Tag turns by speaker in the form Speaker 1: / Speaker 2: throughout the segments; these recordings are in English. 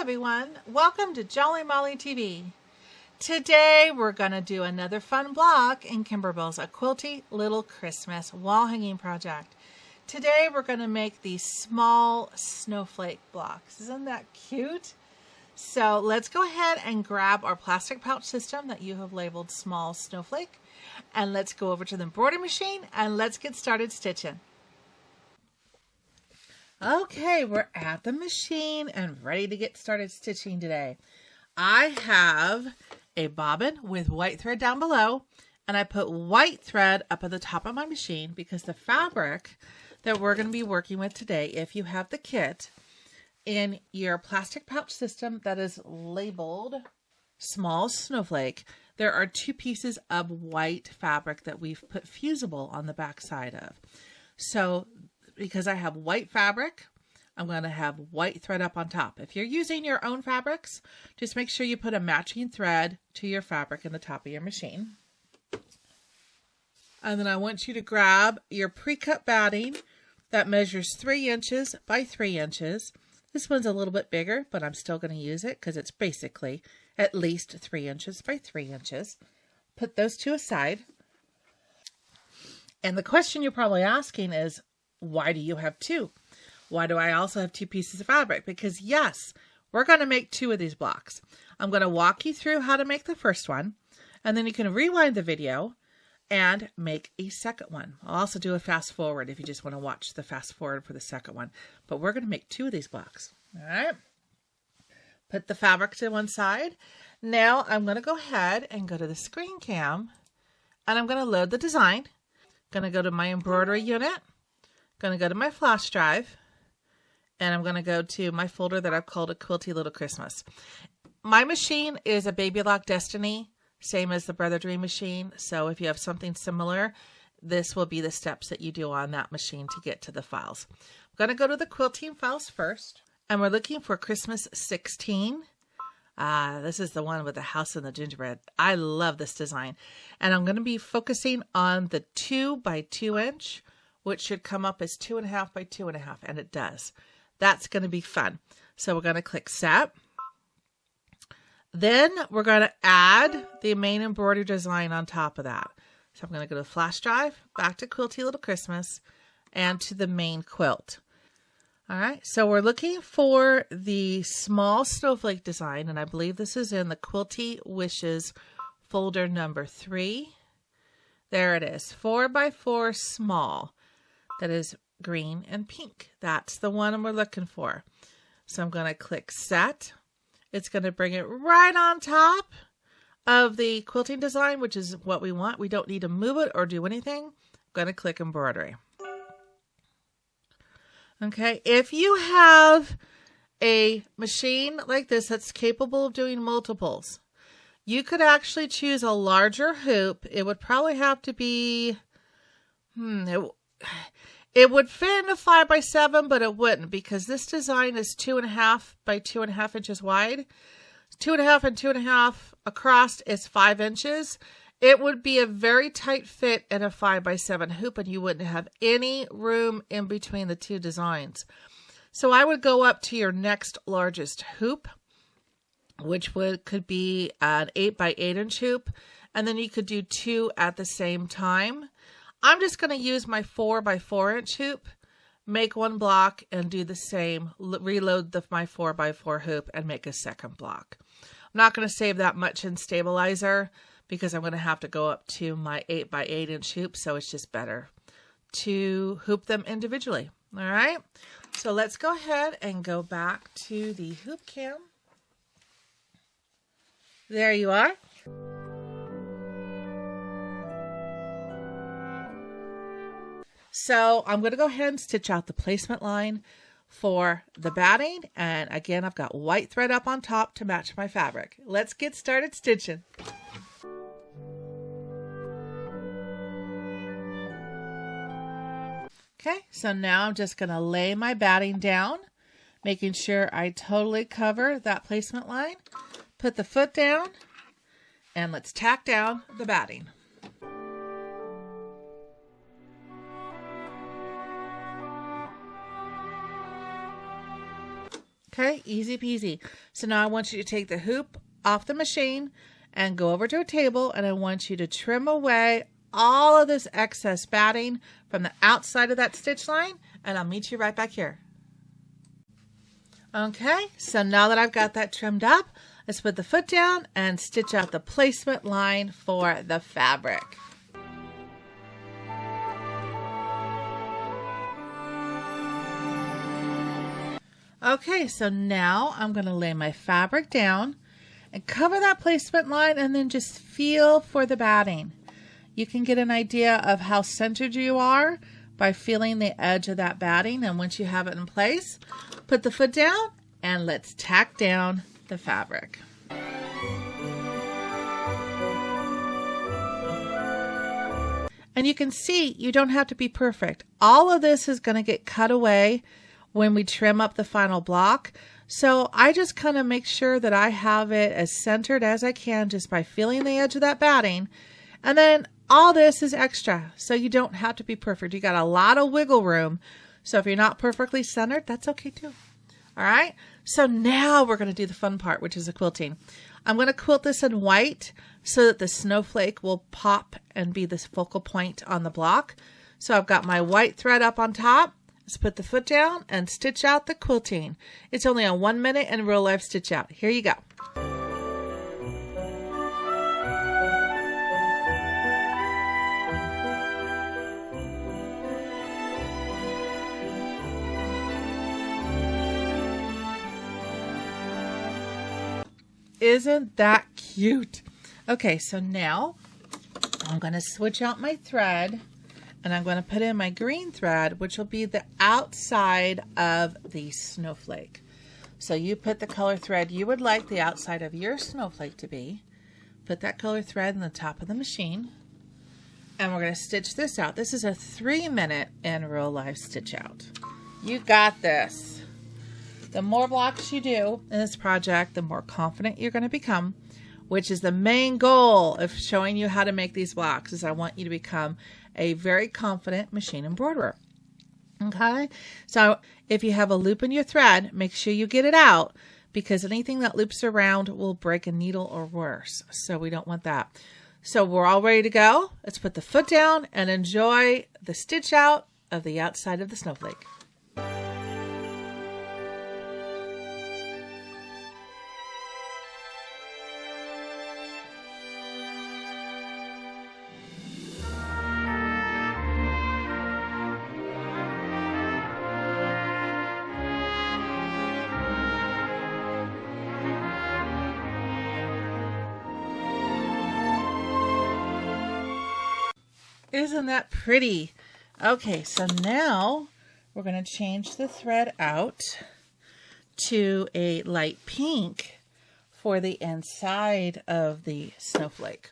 Speaker 1: everyone, welcome to Jolly Molly TV. Today we're going to do another fun block in Kimberbell's A Quilty Little Christmas wall hanging project. Today we're going to make these small snowflake blocks. Isn't that cute? So let's go ahead and grab our plastic pouch system that you have labeled Small Snowflake, and let's go over to the embroidery machine and let's get started stitching. Okay, we're at the machine and ready to get started stitching today. I have a bobbin with white thread down below, and I put white thread up at the top of my machine because the fabric that we're going to be working with today, if you have the kit, in your plastic pouch system that is labeled Small Snowflake, there are two pieces of white fabric that we've put fusible on the back side of. So because I have white fabric, I'm going to have white thread up on top. If you're using your own fabrics, just make sure you put a matching thread to your fabric in the top of your machine. And then I want you to grab your pre-cut batting that measures 3 inches by 3 inches. This one's a little bit bigger, but I'm still going to use it because it's basically at least 3 inches by 3 inches. Put those two aside. And the question you're probably asking is, why do you have two? Why do I also have 2 pieces of fabric? Because yes, we're going to make 2 of these blocks. I'm going to walk you through how to make the first one, and then you can rewind the video and make a second one. I'll also do a fast forward if you just want to watch the fast forward for the second one. But we're going to make 2 of these blocks. All right. Put the fabric to one side. Now I'm going to go ahead and go to the screen cam, and I'm going to load the design. Going to go to my embroidery unit. Going to go to my flash drive, and I'm going to go to my folder that I've called A Quilty Little Christmas. My machine is a Baby Lock Destiny, same as the Brother Dream machine. So if you have something similar, this will be the steps that you do on that machine to get to the files. I'm going to go to the quilting files first, and we're looking for Christmas 16. This is the one with the house and the gingerbread. I love this design. And I'm going to be focusing on the 2 by 2 inch, which should come up as 2.5 by 2.5, and it does. That's going to be fun. So we're going to click Set. Then we're going to add the main embroidery design on top of that. So I'm going to go to flash drive, back to Quilty Little Christmas, and to the main quilt. All right, so we're looking for the Small Snowflake design, and I believe this is in the Quilty Wishes folder number 3. There it is, 4 by 4 small. That is green and pink. That's the one we're looking for. So I'm going to click Set. It's going to bring it right on top of the quilting design, which is what we want. We don't need to move it or do anything. I'm going to click Embroidery. Okay, if you have a machine like this that's capable of doing multiples, you could actually choose a larger hoop. It would probably have to be, it would fit in a 5 by 7, but it wouldn't because this design is 2.5 by 2.5 inches wide. 2.5 and 2.5 across is 5 inches. It would be a very tight fit in a 5 by 7 hoop, and you wouldn't have any room in between the 2 designs. So I would go up to your next largest hoop, which could be an 8 by 8 inch hoop, and then you could do 2 at the same time. I'm just going to use my 4 by 4 inch hoop, make one block, and do the same. Reload my 4 by 4 hoop and make a second block. I'm not going to save that much in stabilizer because I'm going to have to go up to my 8 by 8 inch hoop, so it's just better to hoop them individually. All right, so let's go ahead and go back to the hoop cam. There you are. So I'm going to go ahead and stitch out the placement line for the batting. And again, I've got white thread up on top to match my fabric. Let's get started stitching. Okay, so now I'm just going to lay my batting down, making sure I totally cover that placement line. Put the foot down, and let's tack down the batting. Okay, easy peasy. So now I want you to take the hoop off the machine and go over to a table, and I want you to trim away all of this excess batting from the outside of that stitch line, and I'll meet you right back here. Okay, so now that I've got that trimmed up, let's put the foot down and stitch out the placement line for the fabric. Okay, so now I'm going to lay my fabric down and cover that placement line, and then just feel for the batting. You can get an idea of how centered you are by feeling the edge of that batting, and once you have it in place, put the foot down and let's tack down the fabric. And you can see you don't have to be perfect. All of this is going to get cut away when we trim up the final block. So I just kind of make sure that I have it as centered as I can just by feeling the edge of that batting. And then all this is extra, so you don't have to be perfect. You got a lot of wiggle room. So if you're not perfectly centered, that's okay too. All right. So now we're going to do the fun part, which is the quilting. I'm going to quilt this in white so that the snowflake will pop and be this focal point on the block. So I've got my white thread up on top. Let's put the foot down and stitch out the quilting. It's only a 1 minute in real life stitch out. Here you go. Isn't that cute? Okay, so now I'm going to switch out my thread, and I'm going to put in my green thread, which will be the outside of the snowflake. So you put the color thread you would like the outside of your snowflake to be. Put that color thread in the top of the machine, and we're going to stitch this out. This is a 3-minute in real life stitch out. You got this. The more blocks you do in this project, the more confident you're going to become, which is the main goal of showing you how to make these blocks, is I want you to become a very confident machine embroiderer. Okay, so if you have a loop in your thread, make sure you get it out, because anything that loops around will break a needle or worse. So we don't want that. So we're all ready to go. Let's put the foot down and enjoy the stitch out of the outside of the snowflake. Isn't that pretty? Okay, so now we're going to change the thread out to a light pink for the inside of the snowflake.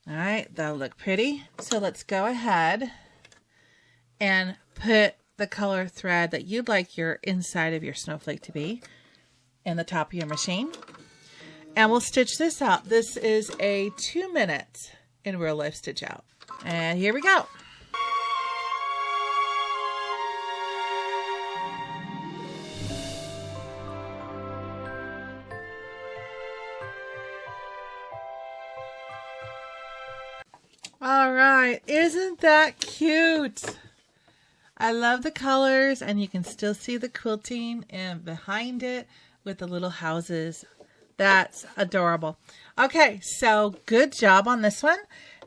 Speaker 1: All right, that'll look pretty. So let's go ahead and put the color thread that you'd like your inside of your snowflake to be in the top of your machine. And we'll stitch this out. This is a 2-minute in real life stitch out. And here we go. All right, isn't that cute? I love the colors, and you can still see the quilting and behind it with the little houses. That's adorable. Okay, so good job on this one.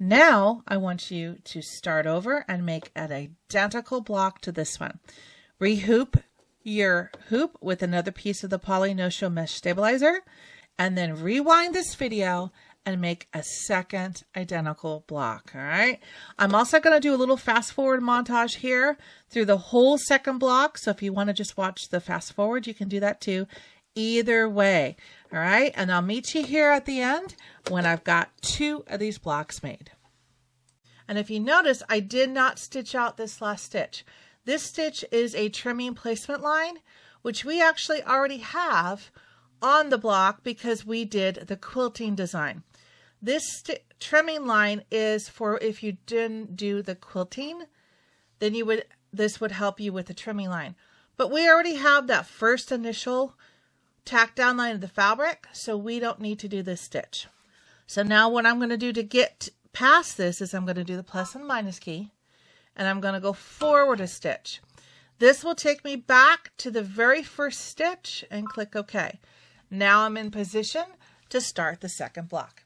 Speaker 1: Now I want you to start over and make an identical block to this one. Rehoop your hoop with another piece of the poly no-show mesh stabilizer, and then rewind this video and make a second identical block. All right. I'm also going to do a little fast forward montage here through the whole second block. So if you want to just watch the fast forward, you can do that too. Either way. All right. And I'll meet you here at the end when I've got 2 of these blocks made. And if you notice, I did not stitch out this last stitch. This stitch is a trimming placement line, which we actually already have on the block because we did the quilting design. This trimming line is for if you didn't do the quilting, then this would help you with the trimming line. But we already have that first initial tack down line of the fabric, so we don't need to do this stitch. So now what I'm going to do to get past this is I'm going to do the plus and minus key, and I'm going to go forward a stitch. This will take me back to the very first stitch and click OK. Now I'm in position to start the second block.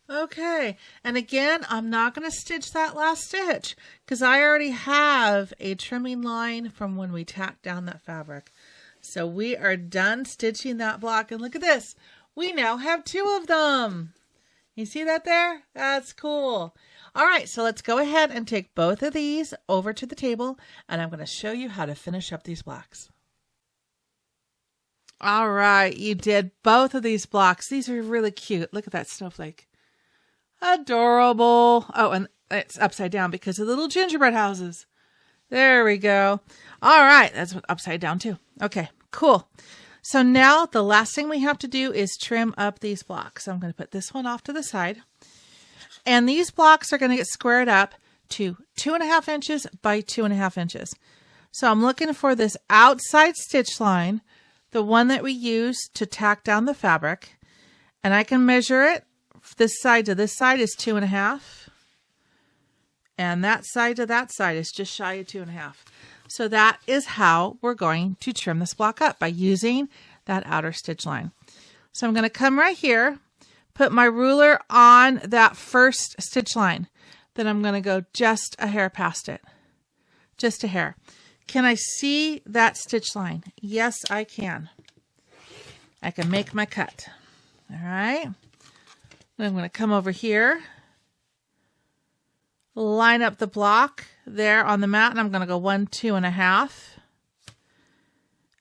Speaker 1: Okay, and again, I'm not going to stitch that last stitch because I already have a trimming line from when we tacked down that fabric. So we are done stitching that block, and look at this. We now have 2 of them. You see that there? That's cool. All right, so let's go ahead and take both of these over to the table, and I'm going to show you how to finish up these blocks. All right, you did both of these blocks. These are really cute. Look at that snowflake. Adorable. Oh, and it's upside down because of the little gingerbread houses. There we go. All right, that's upside down too. Okay, cool. So now the last thing we have to do is trim up these blocks. So I'm going to put this one off to the side. And these blocks are going to get squared up to 2.5 inches by 2.5 inches. So I'm looking for this outside stitch line, the one that we use to tack down the fabric. And I can measure it. This side to this side is 2.5. And that side to that side is just shy of 2.5. So that is how we're going to trim this block up, by using that outer stitch line. So I'm going to come right here, put my ruler on that first stitch line. Then I'm going to go just a hair past it. Just a hair. Can I see that stitch line? Yes, I can. I can make my cut. All right. Then I'm going to come over here, line up the block there on the mat, and I'm going to go 1, 2.5.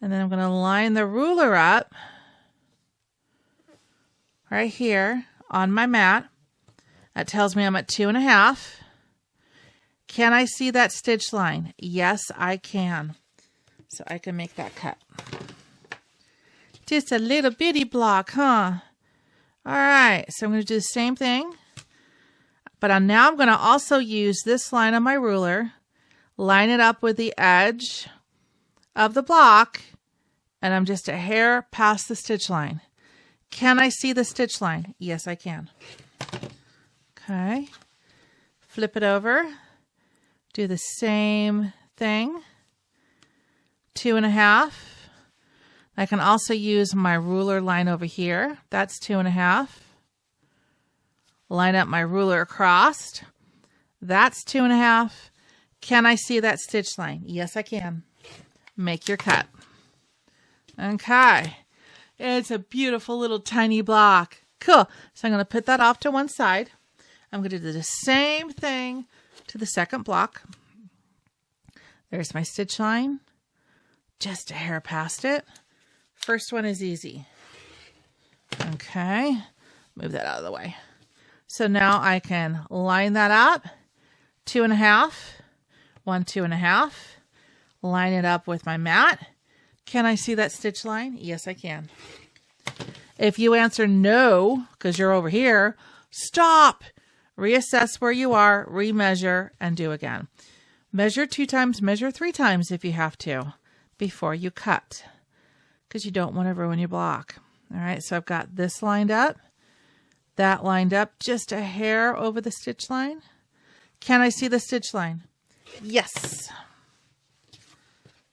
Speaker 1: And then I'm going to line the ruler up right here on my mat. That tells me I'm at 2.5. Can I see that stitch line? Yes, I can. So I can make that cut. Just a little bitty block, huh? All right, so I'm going to do the same thing, but now I'm going to also use this line on my ruler, line it up with the edge of the block, and I'm just a hair past the stitch line. Can I see the stitch line? Yes, I can. Okay, flip it over, do the same thing, 2.5. I can also use my ruler line over here. That's 2.5. Line up my ruler across. That's 2.5. Can I see that stitch line? Yes, I can. Make your cut. Okay. It's a beautiful little tiny block. Cool. So I'm going to put that off to one side. I'm going to do the same thing to the second block. There's my stitch line. Just a hair past it. First one is easy. Okay, move that out of the way. So now I can line that up, 2.5, 1, 2.5, line it up with my mat. Can I see that stitch line? Yes, I can. If you answer no, because you're over here, stop, reassess where you are, remeasure, and do again. Measure 2 times, measure 3 times if you have to, before you cut, because you don't want to ruin your block. All right, so I've got this lined up, that lined up, just a hair over the stitch line. Can I see the stitch line? Yes.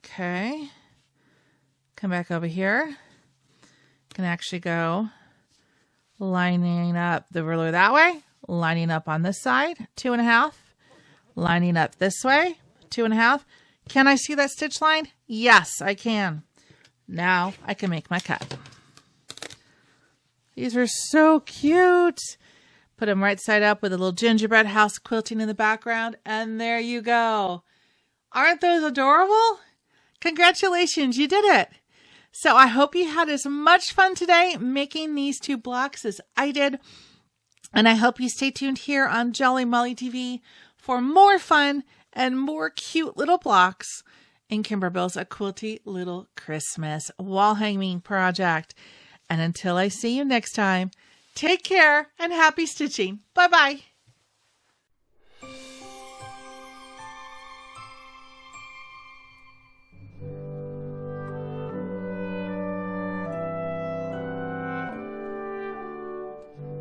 Speaker 1: Okay, come back over here. Can actually go lining up the ruler that way, lining up on this side, 2.5, lining up this way, 2.5. Can I see that stitch line? Yes, I can. Now I can make my cut. These are so cute. Put them right side up with a little gingerbread house quilting in the background. And there you go. Aren't those adorable? Congratulations, you did it. So I hope you had as much fun today making these 2 blocks as I did. And I hope you stay tuned here on Jolly Molly TV for more fun and more cute little blocks in Kimberbell's A Quilty Little Christmas wall hanging project. And until I see you next time, take care and happy stitching. Bye-bye.